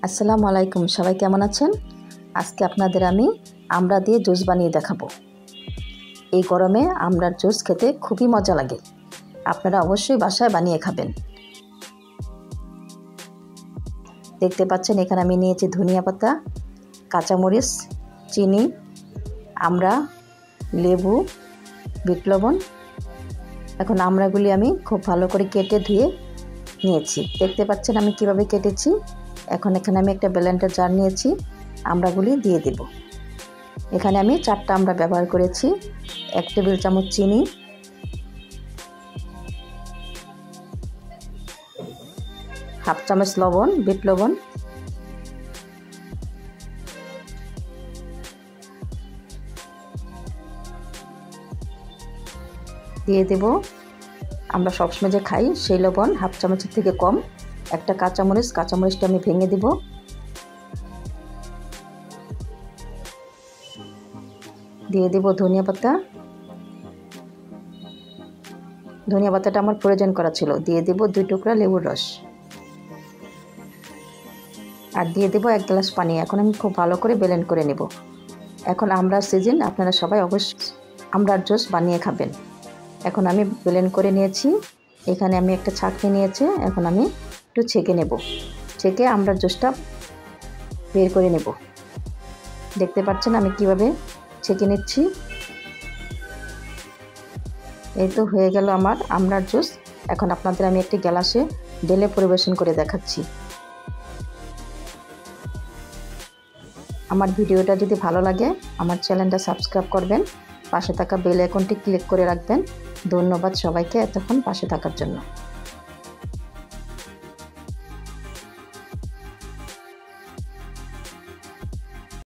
আসসালামু আলাইকুম, সবাই কেমন আছেন? আজকে আপনাদের আমি আমড়া দিয়ে জুস বানিয়ে দেখাবো। এই গরমে আমড়ার জুস খেতে খুবই মজা লাগে। আপনারা অবশ্যই বাসায় বানিয়ে খাবেন। দেখতে পাচ্ছেন এখানে আমি নিয়েছি ধনিয়া পাতা, কাঁচামরিচ, চিনি, আমড়া, লেবু, বিট লবণ। এখন আমড়াগুলি আমি খুব ভালো করে কেটে ধুয়ে নিয়েছি। দেখতে পাচ্ছেন আমি কিভাবে কেটেছি। এখন এখানে আমি একটা ব্লেন্ডার জার নিয়েছি, আমড়াগুলি দিয়ে দেব। এখানে আমি 4টা আমড়া ব্যবহার করেছি। 1 টেবিল চামচ চিনি, হাফ চামচ লবণ, বিট লবণ, দিয়ে দেব আমরা সবসময় যে খাই সেই লবণ, হাফ চামচের থেকে কম। একটা কাঁচামরিচটা আমি ভেঙে দেব। দিয়ে দেব ধনিয়া পাতাটা আমার প্রয়োজন করা ছিল। দিয়ে দেব 2 টুকরা লেবুর রস, আর দিয়ে দেব 1 গ্লাস পানি। এখন আমি খুব ভালো করে ব্লেন্ড করে নেব। এখন আমড়ার সিজন, আপনারা সবাই অবশ্যই আমড়ার জুস বানিয়ে খাবেন। এখন আমি ব্লেন্ড করে নিয়েছি। এখানে আমি একটা ছাঁকনি নিয়েছি। এখন আমি একটু ছেঁকে নেব। ছেঁকে আমড়ার জুসটা বের করে নেব। দেখতে পাচ্ছেন আমি কিভাবে ছেঁকে নিচ্ছি। এই তো হয়ে গেল আমার আমড়ার জুস। এখন আপনাদের আমি একটি গ্লাসে ঢেলে পরিবেশন করে দেখাচ্ছি। আমার ভিডিওটা যদি ভালো লাগে আমার চ্যানেলটা সাবস্ক্রাইব করবেন, পাশে থাকা বেল আইকনটি ক্লিক করে রাখবেন। ধন্যবাদ সবাইকে এতক্ষণ পাশে থাকার জন্য।